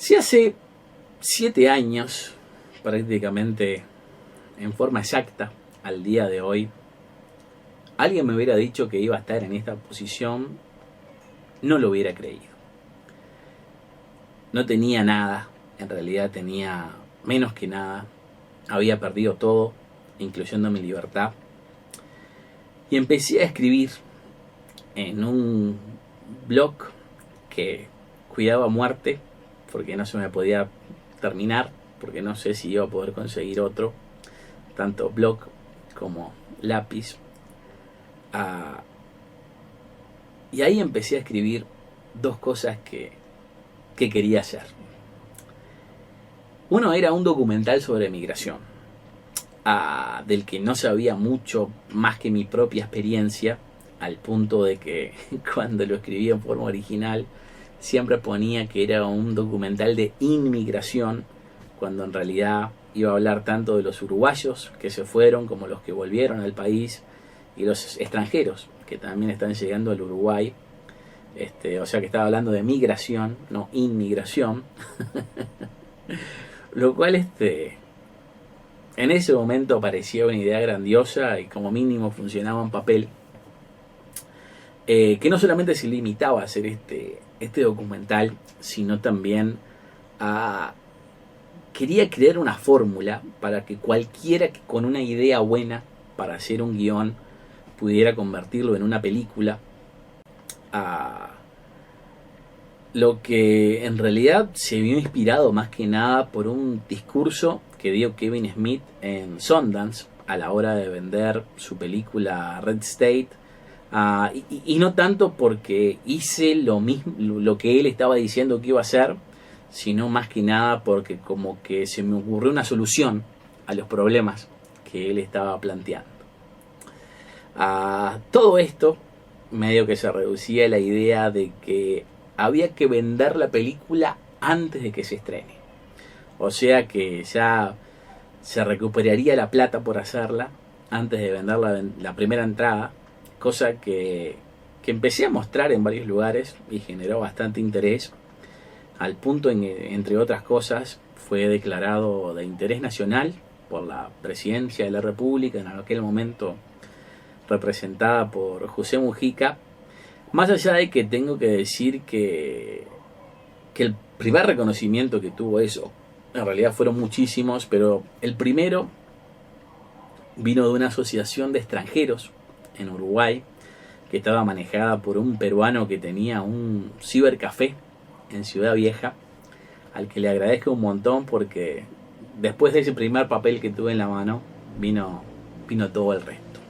Si hace 7 años, prácticamente en forma exacta, al día de hoy, alguien me hubiera dicho que iba a estar en esta posición, no lo hubiera creído. No tenía nada, en realidad tenía menos que nada, había perdido todo, incluyendo mi libertad, y empecé a escribir en un blog que cuidaba a muerte, porque no se me podía terminar, porque no sé si iba a poder conseguir otro, tanto blog como lápiz. Y ahí empecé a escribir dos cosas que quería hacer. Uno era un documental sobre migración, del que no sabía mucho más que mi propia experiencia, al punto de que cuando lo escribí en forma original siempre ponía que era un documental de inmigración, cuando en realidad iba a hablar tanto de los uruguayos que se fueron como los que volvieron al país y los extranjeros que también están llegando al Uruguay. O sea que estaba hablando de migración, no inmigración. Lo cual en ese momento parecía una idea grandiosa y como mínimo funcionaba en papel. Que no solamente se limitaba a hacer este documental, sino también quería crear una fórmula para que cualquiera que con una idea buena para hacer un guión pudiera convertirlo en una película. Lo que en realidad se vio inspirado más que nada por un discurso que dio Kevin Smith en Sundance a la hora de vender su película Red State. Y no tanto porque hice lo mismo, lo que él estaba diciendo que iba a hacer, sino más que nada porque como que se me ocurrió una solución a los problemas que él estaba planteando. Todo esto medio que se reducía a la idea de que había que vender la película antes de que se estrene. O sea que ya se recuperaría la plata por hacerla antes de vender la primera entrada, cosa que empecé a mostrar en varios lugares y generó bastante interés, al punto entre otras cosas fue declarado de interés nacional por la presidencia de la República, en aquel momento representada por José Mujica. Más allá de que tengo que decir que el primer reconocimiento que tuvo eso, en realidad fueron muchísimos, pero el primero vino de una asociación de extranjeros en Uruguay, que estaba manejada por un peruano que tenía un cibercafé en Ciudad Vieja, al que le agradezco un montón porque después de ese primer papel que tuve en la mano, vino todo el resto.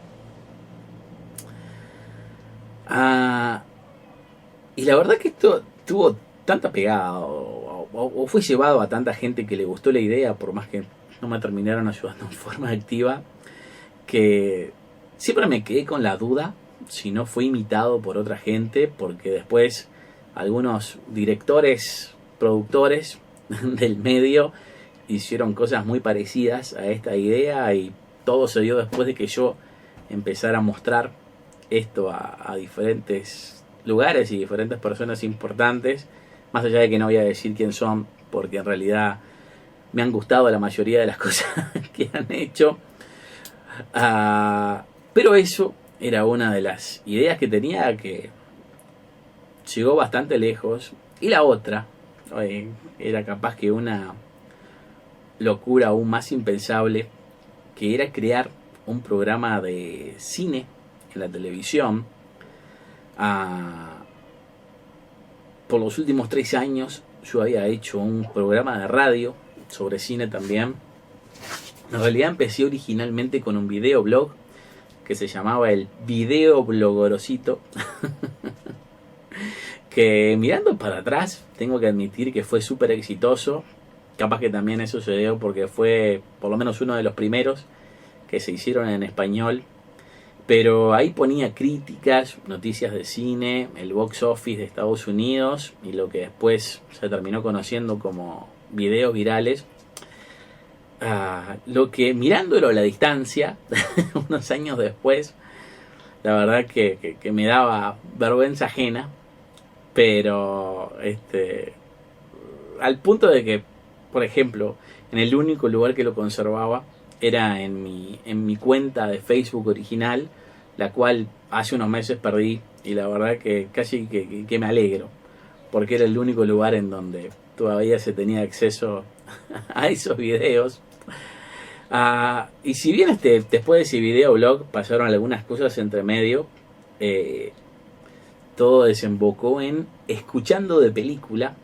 Y la verdad que esto tuvo tanta pegada o fue llevado a tanta gente que le gustó la idea, por más que no me terminaron ayudando en forma activa, que siempre me quedé con la duda si no fue imitado por otra gente, porque después algunos directores, productores del medio hicieron cosas muy parecidas a esta idea, y todo se dio después de que yo empezara a mostrar esto a diferentes lugares y diferentes personas importantes, más allá de que no voy a decir quién son, porque en realidad me han gustado la mayoría de las cosas que han hecho. Pero eso era una de las ideas que tenía, que llegó bastante lejos. Y la otra era capaz que una locura aún más impensable, que era crear un programa de cine en la televisión. Por los últimos 3 años yo había hecho un programa de radio sobre cine también. En realidad empecé originalmente con un videoblog que se llamaba el Video Blogorosito, que mirando para atrás tengo que admitir que fue súper exitoso. Capaz que también eso sucedió porque fue por lo menos uno de los primeros que se hicieron en español. Pero ahí ponía críticas, noticias de cine, el box office de Estados Unidos y lo que después se terminó conociendo como videos virales. Lo que, mirándolo a la distancia, unos años después, la verdad que me daba vergüenza ajena, pero al punto de que, por ejemplo, en el único lugar que lo conservaba era en mi cuenta de Facebook original, la cual hace unos meses perdí, y la verdad que casi que me alegro, porque era el único lugar en donde todavía se tenía acceso a esos videos. Y si bien después de ese videoblog pasaron algunas cosas entre medio, todo desembocó en Escuchando de Película,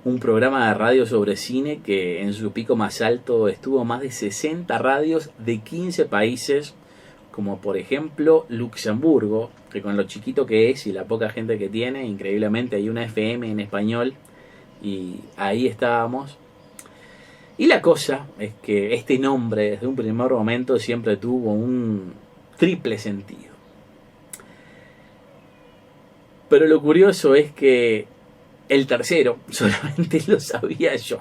un programa de radio sobre cine que en su pico más alto estuvo más de 60 radios de 15 países, como por ejemplo Luxemburgo, que con lo chiquito que es y la poca gente que tiene, increíblemente hay una FM en español, y ahí estábamos. Y la cosa es que este nombre desde un primer momento siempre tuvo un triple sentido. Pero lo curioso es que el tercero solamente lo sabía yo.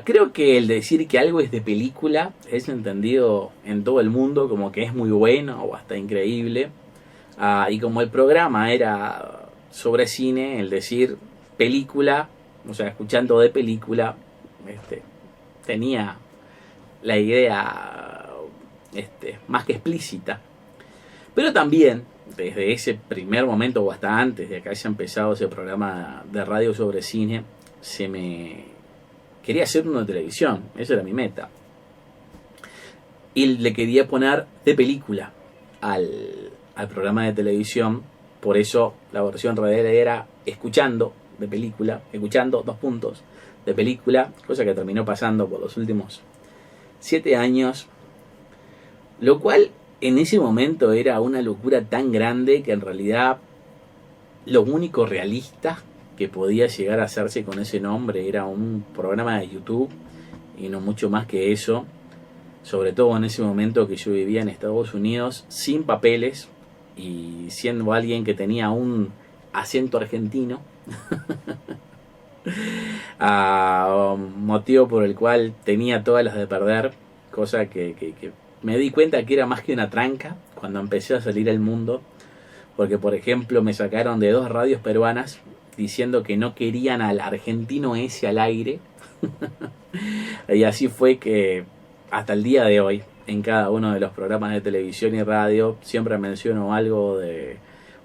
Creo que el decir que algo es de película es entendido en todo el mundo como que es muy bueno o hasta increíble. Y como el programa era sobre cine, el decir película, o sea, escuchando de película, tenía la idea más que explícita. Pero también, desde ese primer momento o hasta antes de que haya empezado ese programa de radio sobre cine, quería hacer uno de televisión. Esa era mi meta. Y le quería poner de película al programa de televisión. Por eso la versión radial era escuchando de película, escuchando de película, cosa que terminó pasando por los últimos 7 años, lo cual en ese momento era una locura tan grande que en realidad lo único realista que podía llegar a hacerse con ese nombre era un programa de YouTube y no mucho más que eso, sobre todo en ese momento que yo vivía en Estados Unidos sin papeles y siendo alguien que tenía un acento argentino. Motivo por el cual tenía todas las de perder, cosa que me di cuenta que era más que una tranca cuando empecé a salir al mundo, porque por ejemplo me sacaron de 2 radios peruanas diciendo que no querían al argentino ese al aire. Y así fue que hasta el día de hoy en cada uno de los programas de televisión y radio siempre menciono algo de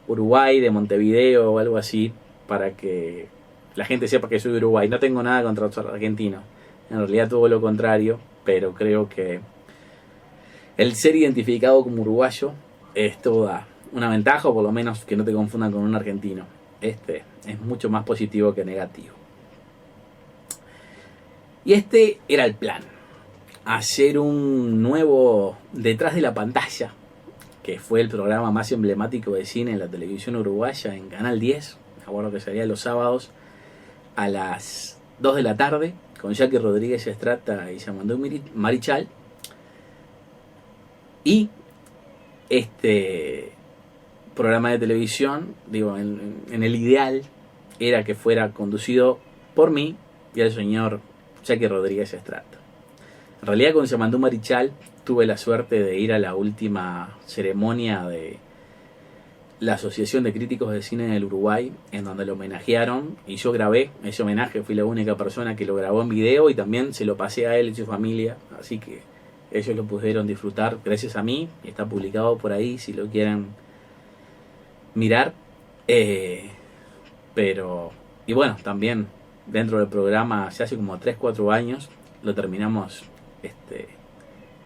Uruguay, de Montevideo o algo así, para que la gente sepa que soy de Uruguay. No tengo nada contra los argentinos, en realidad todo lo contrario, pero creo que el ser identificado como uruguayo es toda una ventaja, o por lo menos que no te confundan con un argentino. Es mucho más positivo que negativo. Y era el plan: hacer un nuevo Detrás de la Pantalla, que fue el programa más emblemático de cine en la televisión uruguaya, en Canal 10. Me acuerdo que salía los sábados a las 2 de la tarde, con Jackie Rodríguez Estrata y Yamandú Marichal. Y este programa de televisión, en el ideal, era que fuera conducido por mí y el señor Jackie Rodríguez Estrata. En realidad con Yamandú Marichal tuve la suerte de ir a la última ceremonia de la Asociación de Críticos de Cine del Uruguay, en donde lo homenajearon, y yo grabé ese homenaje, fui la única persona que lo grabó en video y también se lo pasé a él y su familia, así que ellos lo pudieron disfrutar gracias a mí. Está publicado por ahí si lo quieren mirar. Y bueno, también dentro del programa, ya hace como 3-4 años, lo terminamos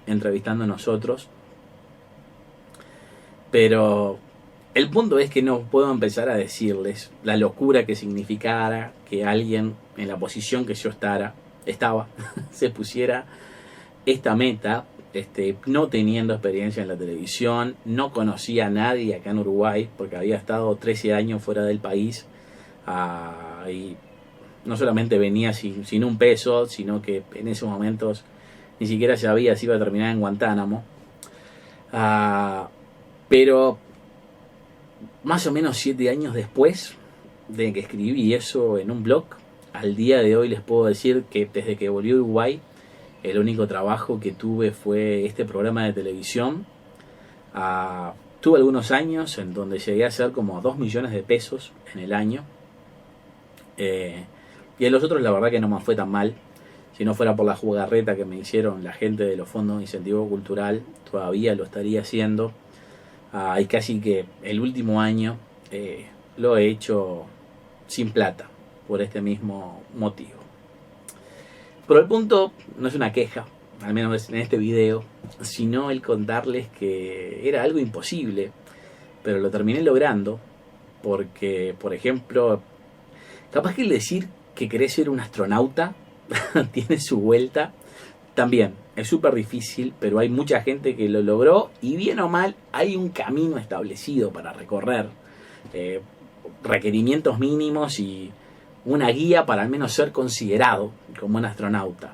entrevistando nosotros. Pero el punto es que no puedo empezar a decirles la locura que significara que alguien en la posición que yo estaba se pusiera esta meta, no teniendo experiencia en la televisión. No conocía a nadie acá en Uruguay porque había estado 13 años fuera del país, y no solamente venía sin un peso, sino que en esos momentos ni siquiera sabía si iba a terminar en Guantánamo. Pero más o menos 7 años después de que escribí eso en un blog, al día de hoy les puedo decir que desde que volví a Uruguay, el único trabajo que tuve fue este programa de televisión. Tuve algunos años en donde llegué a hacer como 2 millones de pesos en el año, Y en los otros la verdad que no me fue tan mal. Si no fuera por la jugarreta que me hicieron la gente de los fondos de incentivo cultural, todavía lo estaría haciendo. Y casi que el último año lo he hecho sin plata, por este mismo motivo. Pero el punto no es una queja, al menos en este video, sino el contarles que era algo imposible, pero lo terminé logrando, porque, por ejemplo, capaz que el decir que querés ser un astronauta tiene su vuelta. También es súper difícil, pero hay mucha gente que lo logró y bien o mal hay un camino establecido para recorrer, requerimientos mínimos y una guía para al menos ser considerado como un astronauta.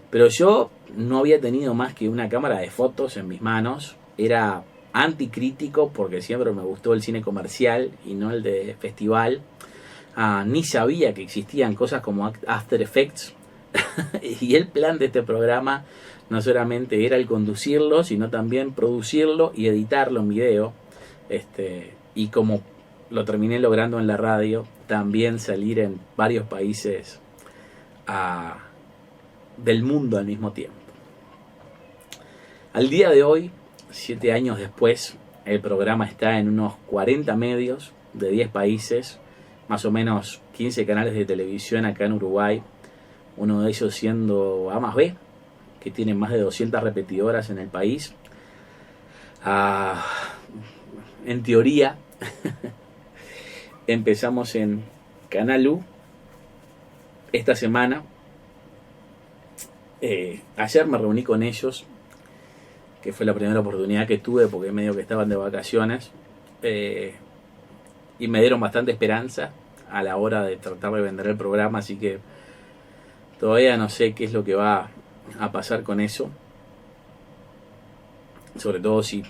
Pero yo no había tenido más que una cámara de fotos en mis manos, era anticrítico porque siempre me gustó el cine comercial y no el de festival. Ni sabía que existían cosas como After Effects. Y el plan de este programa no solamente era el conducirlo, sino también producirlo y editarlo en video. Y como lo terminé logrando en la radio, también salir en varios países del mundo al mismo tiempo. Al día de hoy, 7 años después, el programa está en unos 40 medios de 10 países, más o menos 15 canales de televisión acá en Uruguay. Uno de ellos siendo A+B, que tiene más de 200 repetidoras en el país. En teoría, empezamos en Canal U esta semana. Ayer me reuní con ellos, que fue la primera oportunidad que tuve porque medio que estaban de vacaciones. Y me dieron bastante esperanza a la hora de tratar de vender el programa, así que todavía no sé qué es lo que va a pasar con eso. Sobre todo si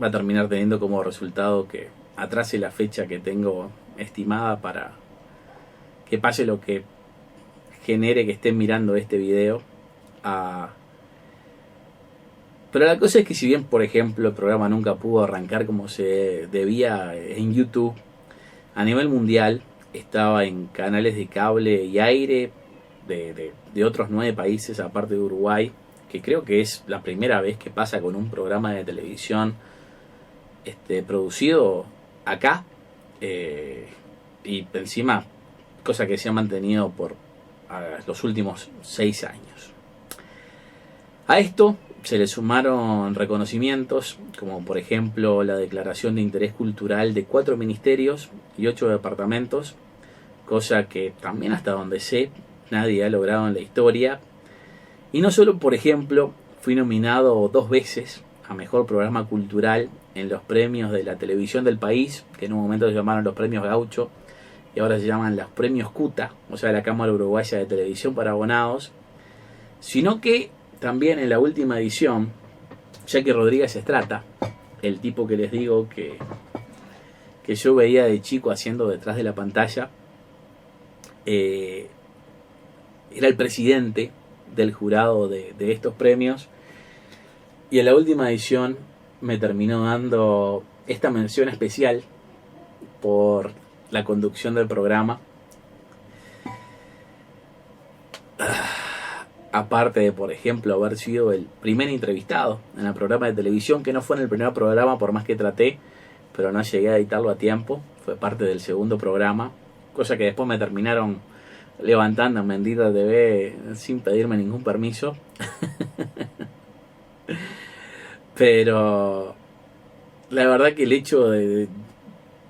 va a terminar teniendo como resultado que atrase la fecha que tengo estimada para que pase lo que genere que estén mirando este video. Pero la cosa es que si bien, por ejemplo, el programa nunca pudo arrancar como se debía en YouTube, a nivel mundial estaba en canales de cable y aire de otros 9 países aparte de Uruguay, que creo que es la primera vez que pasa con un programa de televisión producido acá, y encima cosa que se ha mantenido por los últimos 6 años. A esto se le sumaron reconocimientos, como por ejemplo la declaración de interés cultural de 4 ministerios y 8 departamentos, cosa que también hasta donde sé nadie ha logrado en la historia. Y no solo, por ejemplo, fui nominado 2 veces a Mejor Programa Cultural en los premios de la televisión del país, que en un momento se llamaron los premios Gaucho y ahora se llaman los premios CUTA, o sea, la Cámara Uruguaya de Televisión para Abonados, sino que también en la última edición, Jackie Rodríguez Estrata, el tipo que les digo que yo veía de chico haciendo detrás de la pantalla, era el presidente del jurado de estos premios, y en la última edición me terminó dando esta mención especial por la conducción del programa. Aparte de, por ejemplo, haber sido el primer entrevistado en el programa de televisión, que no fue en el primer programa por más que traté, pero no llegué a editarlo a tiempo, fue parte del segundo programa, cosa que después me terminaron levantando en Bendita TV sin pedirme ningún permiso. Pero la verdad que el hecho de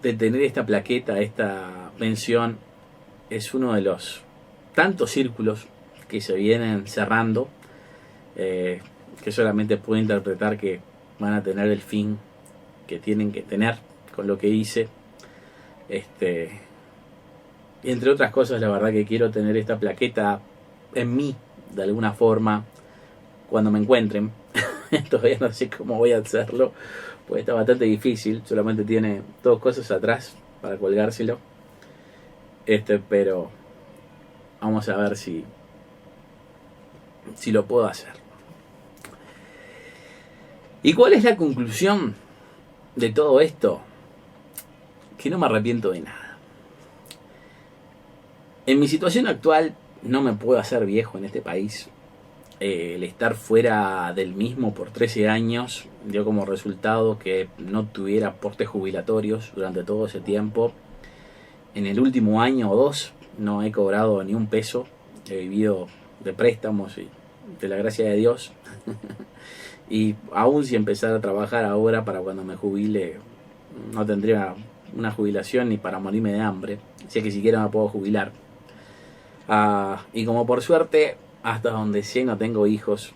tener esta plaqueta, esta mención, es uno de los tantos círculos que se vienen cerrando, que solamente puedo interpretar que van a tener el fin que tienen que tener con lo que hice. Y entre otras cosas, la verdad que quiero tener esta plaqueta en mí, de alguna forma, cuando me encuentren. Todavía no sé cómo voy a hacerlo, pues está bastante difícil. Solamente tiene 2 cosas atrás para colgárselo. Pero vamos a ver si lo puedo hacer. ¿Y cuál es la conclusión de todo esto? Que no me arrepiento de nada. En mi situación actual no me puedo hacer viejo en este país. El estar fuera del mismo por 13 años dio como resultado que no tuviera aportes jubilatorios durante todo ese tiempo. En el último año o dos no he cobrado ni un peso. He vivido de préstamos y de la gracia de Dios. Y aún si empezara a trabajar ahora, para cuando me jubile, no tendría una jubilación ni para morirme de hambre. Si es que siquiera me puedo jubilar. Y como por suerte, hasta donde sé, no tengo hijos.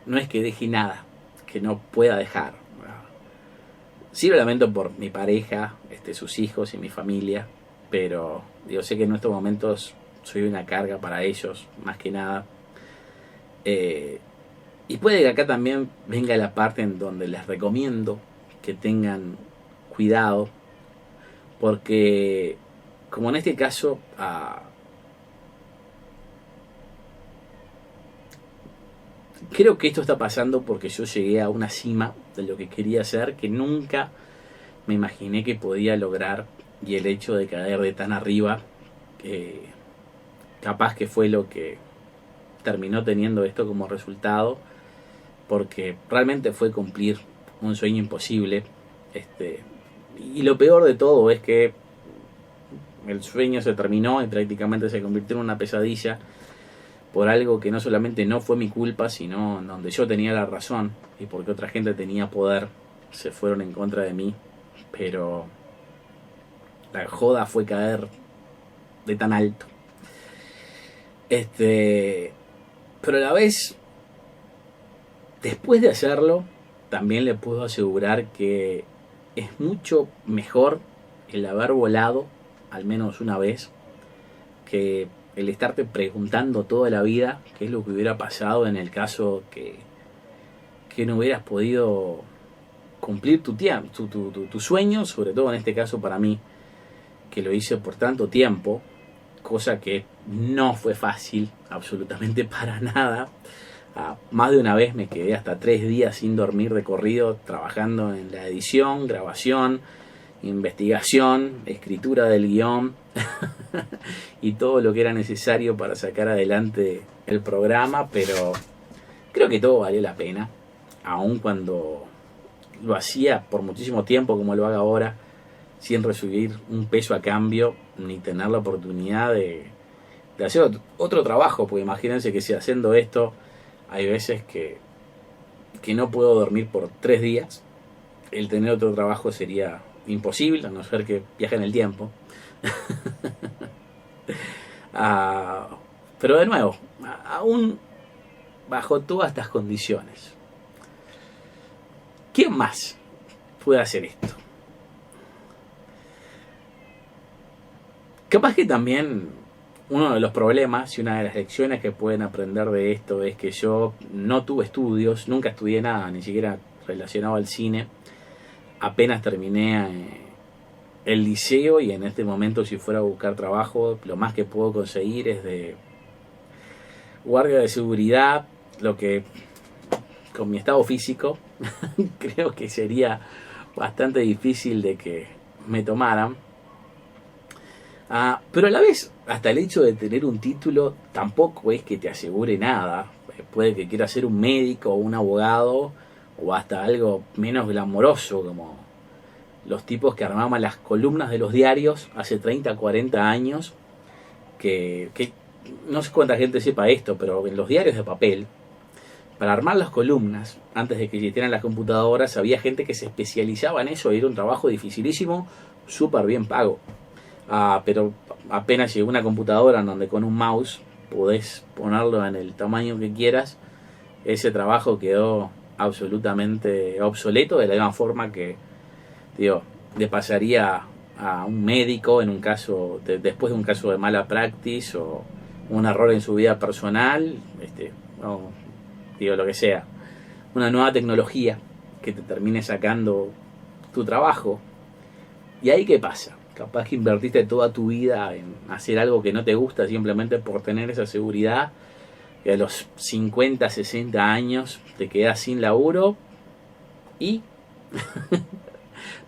No es que deje nada que no pueda dejar. Sí lo lamento por mi pareja, sus hijos y mi familia. Pero yo sé que en estos momentos soy una carga para ellos, más que nada. Y puede que acá también venga la parte en donde les recomiendo que tengan cuidado, porque como en este caso creo que esto está pasando porque yo llegué a una cima de lo que quería hacer que nunca me imaginé que podía lograr, y el hecho de caer de tan arriba capaz que fue lo que terminó teniendo esto como resultado, porque realmente fue cumplir un sueño imposible. Y lo peor de todo es que el sueño se terminó y prácticamente se convirtió en una pesadilla por algo que no solamente no fue mi culpa, sino donde yo tenía la razón y porque otra gente tenía poder, se fueron en contra de mí. Pero la joda fue caer de tan alto. Pero a la vez, después de hacerlo, también le puedo asegurar que es mucho mejor el haber volado al menos una vez que el estarte preguntando toda la vida qué es lo que hubiera pasado en el caso que no hubieras podido cumplir tu sueño, sobre todo en este caso para mí, que lo hice por tanto tiempo, cosa que no fue fácil, absolutamente para nada. Más de una vez me quedé hasta 3 días sin dormir de corrido, trabajando en la edición, grabación, investigación, escritura del guión y todo lo que era necesario para sacar adelante el programa, pero creo que todo valió la pena, aun cuando lo hacía por muchísimo tiempo como lo hago ahora, sin recibir un peso a cambio, ni tener la oportunidad de hacer otro trabajo, porque imagínense que si haciendo esto hay veces que no puedo dormir por 3 días, el tener otro trabajo sería imposible, a no ser que viaje en el tiempo. Pero de nuevo, aún bajo todas estas condiciones, ¿quién más puede hacer esto? Capaz que también uno de los problemas y una de las lecciones que pueden aprender de esto es que yo no tuve estudios, nunca estudié nada, ni siquiera relacionado al cine. Apenas terminé el liceo y en este momento, si fuera a buscar trabajo, lo más que puedo conseguir es de guardia de seguridad, lo que con mi estado físico creo que sería bastante difícil de que me tomaran. Pero a la vez, hasta el hecho de tener un título tampoco es que te asegure nada. Puede que quieras ser un médico o un abogado, o hasta algo menos glamoroso, como los tipos que armaban las columnas de los diarios hace 30, 40 años, que no sé cuánta gente sepa esto, pero en los diarios de papel, para armar las columnas, antes de que existieran las computadoras, había gente que se especializaba en eso, y era un trabajo dificilísimo, súper bien pago. Pero apenas llegó una computadora en donde con un mouse podés ponerlo en el tamaño que quieras, ese trabajo quedó absolutamente obsoleto, de la misma forma que le pasaría a un médico en un caso después de un caso de mala praxis o un error en su vida personal, lo que sea, una nueva tecnología que te termine sacando tu trabajo. ¿Y ahí qué pasa? Capaz que invertiste toda tu vida en hacer algo que no te gusta simplemente por tener esa seguridad, y a los 50, 60 años te quedás sin laburo y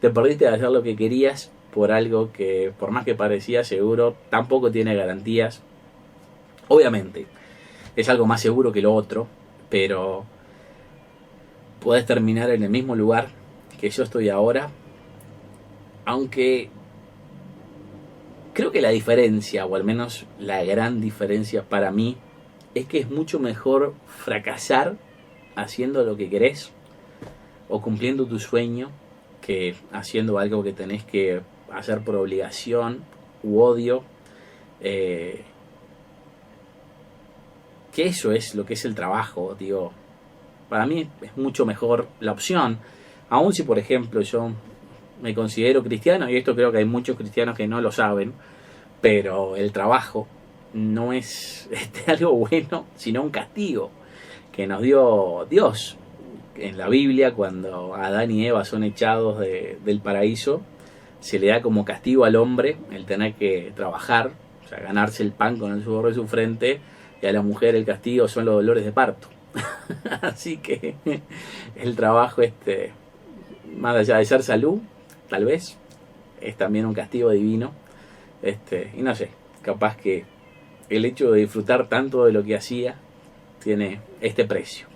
te perdiste de hacer lo que querías por algo que, por más que parecía seguro, tampoco tiene garantías. Obviamente, es algo más seguro que lo otro, pero podés terminar en el mismo lugar que yo estoy ahora, aunque creo que la diferencia, o al menos la gran diferencia para mí, es que es mucho mejor fracasar haciendo lo que querés o cumpliendo tu sueño que haciendo algo que tenés que hacer por obligación u odio. Que eso es lo que es el trabajo, digo. Para mí es mucho mejor la opción. Aun si, por ejemplo, yo me considero cristiano, y esto creo que hay muchos cristianos que no lo saben, pero el trabajo no es algo bueno, sino un castigo que nos dio Dios. En la Biblia, cuando Adán y Eva son echados del paraíso, se le da como castigo al hombre el tener que trabajar, o sea, ganarse el pan con el sudor de su frente, y a la mujer el castigo son los dolores de parto. Así que el trabajo, más allá de ser salud, tal vez, es también un castigo divino. Y no sé, capaz que el hecho de disfrutar tanto de lo que hacía tiene este precio.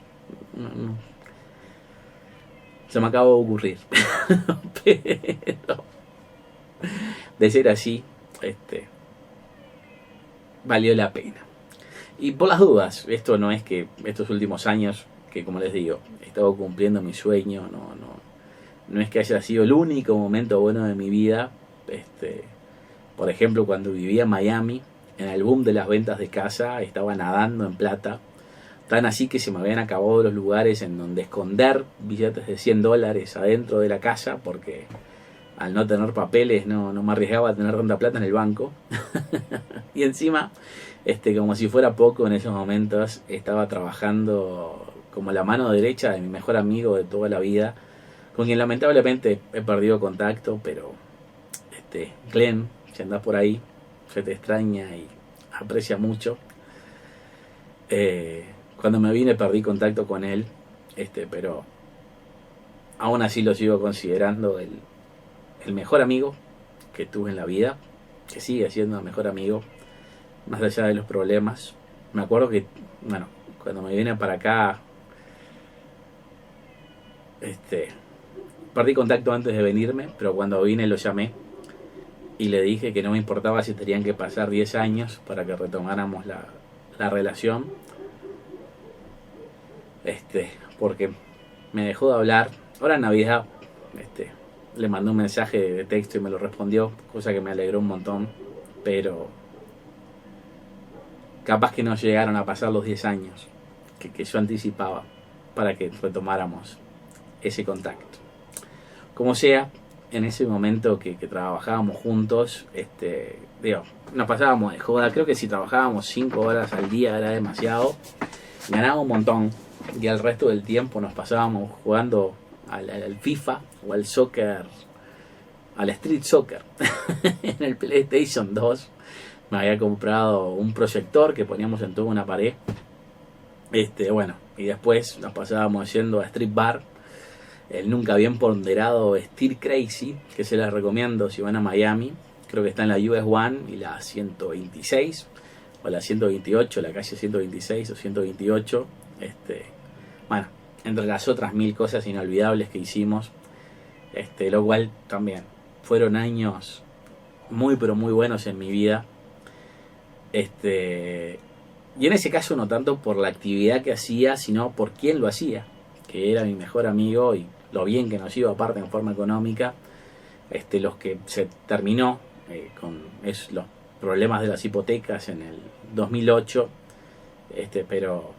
Se me acaba de ocurrir. Pero de ser así, valió la pena. Y por las dudas, esto no es que estos últimos años, que como les digo, he estado cumpliendo mi sueño, no es que haya sido el único momento bueno de mi vida. Por ejemplo, cuando vivía en Miami, en el boom de las ventas de casa, estaba nadando en plata. Tan así que se me habían acabado los lugares en donde esconder billetes de $100 adentro de la casa, porque al no tener papeles no me arriesgaba a tener tanta plata en el banco. Y encima, como si fuera poco, en esos momentos estaba trabajando como la mano derecha de mi mejor amigo de toda la vida, con quien lamentablemente he perdido contacto, pero Glenn, si andás por ahí, se te extraña y aprecia mucho. Cuando me vine perdí contacto con él, pero aún así lo sigo considerando el mejor amigo que tuve en la vida, que sigue siendo el mejor amigo, más allá de los problemas. Me acuerdo que, bueno, cuando me vine para acá, perdí contacto antes de venirme, pero cuando vine lo llamé y le dije que no me importaba si tenían que pasar 10 años para que retomáramos la relación, porque me dejó de hablar. Ahora en Navidad, le mandé un mensaje de texto y me lo respondió, cosa que me alegró un montón, pero capaz que no llegaron a pasar los 10 años que yo anticipaba para que retomáramos ese contacto. Como sea, en ese momento que trabajábamos juntos, nos pasábamos de joda. Creo que si trabajábamos 5 horas al día era demasiado. Ganábamos un montón y el resto del tiempo nos pasábamos jugando al FIFA o al soccer, al street soccer en el PlayStation 2. Me había comprado un proyector que poníamos en toda una pared. Y después nos pasábamos yendo a Street Bar, el nunca bien ponderado Stir Crazy, que se les recomiendo si van a Miami. Creo que está en la US One y la 126 o la 128, la calle 126 o 128. Bueno, entre las otras 1000 cosas inolvidables que hicimos, lo cual también fueron años muy pero muy buenos en mi vida. Y en ese caso no tanto por la actividad que hacía, sino por quién lo hacía, que era mi mejor amigo, y lo bien que nos iba aparte en forma económica. Los que se terminó con los problemas de las hipotecas en el 2008, pero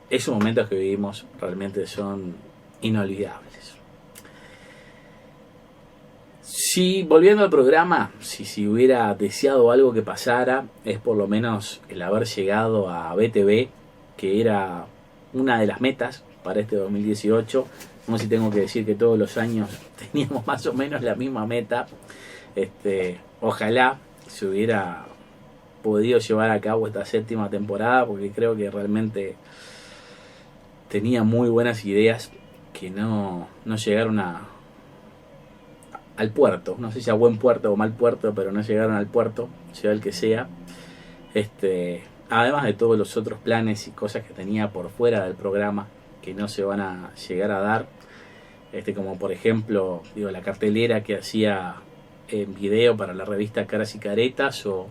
esos momentos que vivimos realmente son inolvidables. Si, volviendo al programa, si hubiera deseado algo que pasara, es por lo menos el haber llegado a BTV, que era una de las metas para este 2018. No sé si tengo que decir que todos los años teníamos más o menos la misma meta. Ojalá se hubiera podido llevar a cabo esta 7ª temporada, porque creo que realmente tenía muy buenas ideas que no llegaron a al puerto. No sé si a buen puerto o mal puerto, pero no llegaron al puerto, sea el que sea. Además de todos los otros planes y cosas que tenía por fuera del programa que no se van a llegar a dar. Como por ejemplo, la cartelera que hacía en video para la revista Caras y Caretas, o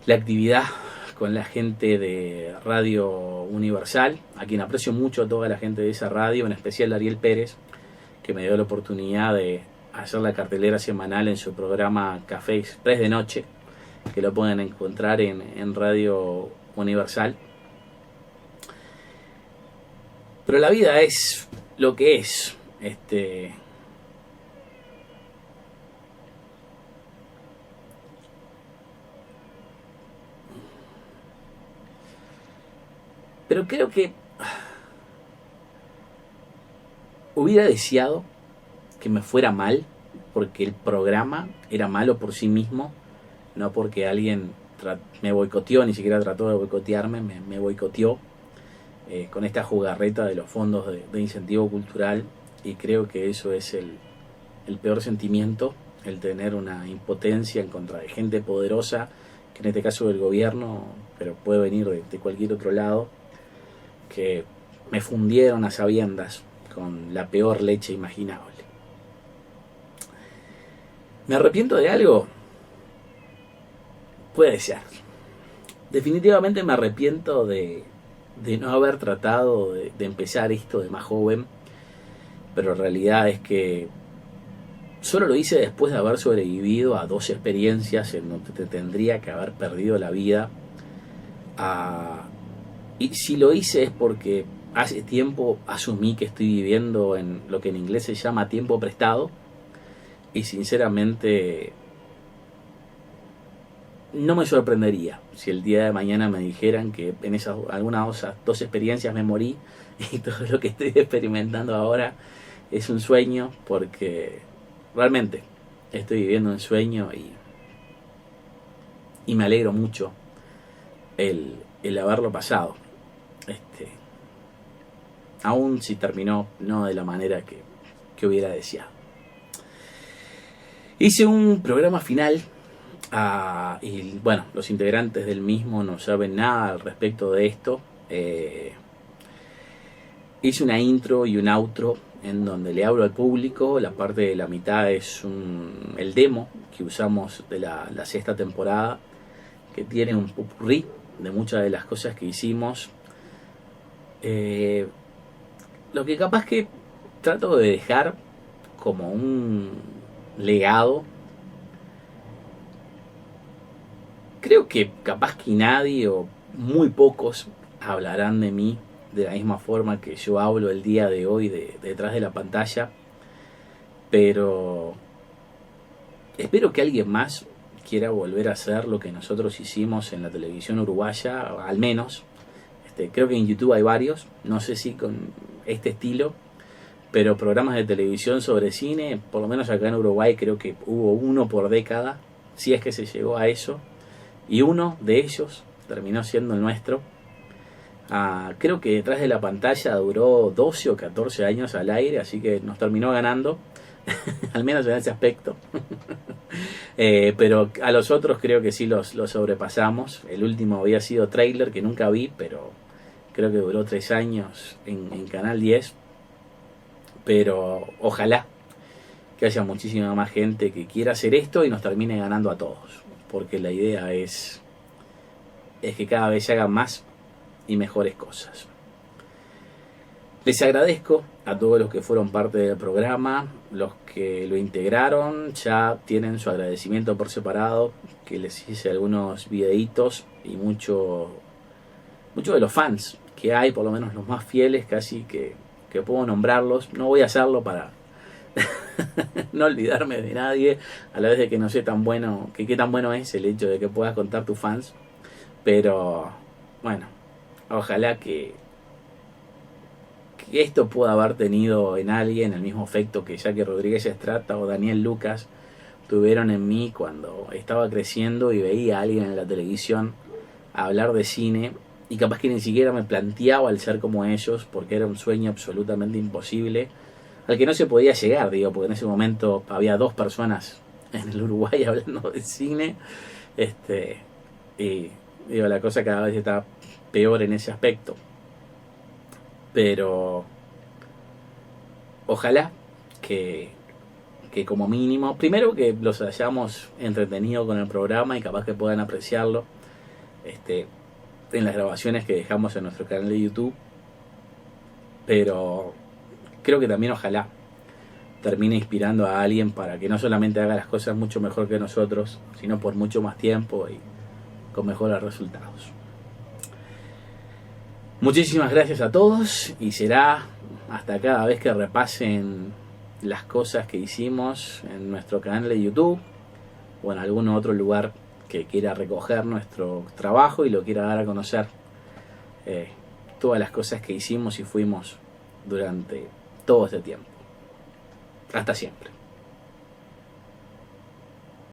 la actividad con la gente de Radio Universal, a quien aprecio mucho, a toda la gente de esa radio, en especial Ariel Pérez, que me dio la oportunidad de hacer la cartelera semanal en su programa Café Express de noche, que lo pueden encontrar en Radio Universal. Pero la vida es lo que es. Pero creo que hubiera deseado que me fuera mal, porque el programa era malo por sí mismo, no porque alguien me boicoteó, ni siquiera trató de boicotearme, me boicoteó con esta jugarreta de los fondos de incentivo cultural, y creo que eso es el peor sentimiento, el tener una impotencia en contra de gente poderosa, que en este caso del gobierno, pero puede venir de cualquier otro lado, que me fundieron a sabiendas con la peor leche imaginable. ¿Me arrepiento de algo? Puede ser. Definitivamente me arrepiento de no haber tratado de empezar esto de más joven, pero la realidad es que solo lo hice después de haber sobrevivido a 2 experiencias en donde te tendría que haber perdido la vida. Y si lo hice es porque hace tiempo asumí que estoy viviendo en lo que en inglés se llama tiempo prestado, y sinceramente no me sorprendería si el día de mañana me dijeran que en alguna de esas 2 experiencias me morí, y todo lo que estoy experimentando ahora es un sueño, porque realmente estoy viviendo un sueño, y me alegro mucho el haberlo pasado, aún si terminó no de la manera que hubiera deseado. Hice un programa final, y bueno, los integrantes del mismo no saben nada al respecto de esto. Hice una intro y un outro en donde le hablo al público. La parte de la mitad es el demo que usamos de la 6ª temporada, que tiene un popurrí de muchas de las cosas que hicimos. Lo que capaz que trato de dejar como un legado, creo que capaz que nadie o muy pocos hablarán de mí de la misma forma que yo hablo el día de hoy detrás de la pantalla, pero espero que alguien más quiera volver a hacer lo que nosotros hicimos en la televisión uruguaya, al menos. Creo que en YouTube hay varios, no sé si con este estilo, pero programas de televisión sobre cine, por lo menos acá en Uruguay creo que hubo uno por década, si es que se llegó a eso, y uno de ellos terminó siendo el nuestro. Creo que detrás de la pantalla duró 12 o 14 años al aire, así que nos terminó ganando, al menos en ese aspecto. Pero a los otros creo que sí los sobrepasamos. El último había sido Trailer, que nunca vi, pero creo que duró 3 años en Canal 10. Pero ojalá que haya muchísima más gente que quiera hacer esto y nos termine ganando a todos, porque la idea es que cada vez se hagan más y mejores cosas. Les agradezco a todos los que fueron parte del programa, los que lo integraron ya tienen su agradecimiento por separado, que les hice algunos videitos, y mucho de los fans que hay, por lo menos los más fieles, casi que puedo nombrarlos. No voy a hacerlo para no olvidarme de nadie, a la vez de que no sé tan bueno, qué tan bueno es el hecho de que puedas contar tus fans, pero bueno, ojalá que esto pueda haber tenido en alguien el mismo efecto que Jackie Rodríguez Estrata o Daniel Lucas tuvieron en mí cuando estaba creciendo y veía a alguien en la televisión hablar de cine, y capaz que ni siquiera me planteaba el ser como ellos, porque era un sueño absolutamente imposible al que no se podía llegar, digo, porque en ese momento había 2 personas en el Uruguay hablando de cine, y digo, la cosa cada vez está peor en ese aspecto. Pero ojalá que como mínimo, primero que los hayamos entretenido con el programa y capaz que puedan apreciarlo en las grabaciones que dejamos en nuestro canal de YouTube, pero creo que también ojalá termine inspirando a alguien para que no solamente haga las cosas mucho mejor que nosotros, sino por mucho más tiempo y con mejores resultados. Muchísimas gracias a todos y será hasta cada vez que repasen las cosas que hicimos en nuestro canal de YouTube o en algún otro lugar que quiera recoger nuestro trabajo y lo quiera dar a conocer, todas las cosas que hicimos y fuimos durante todo este tiempo. Hasta siempre.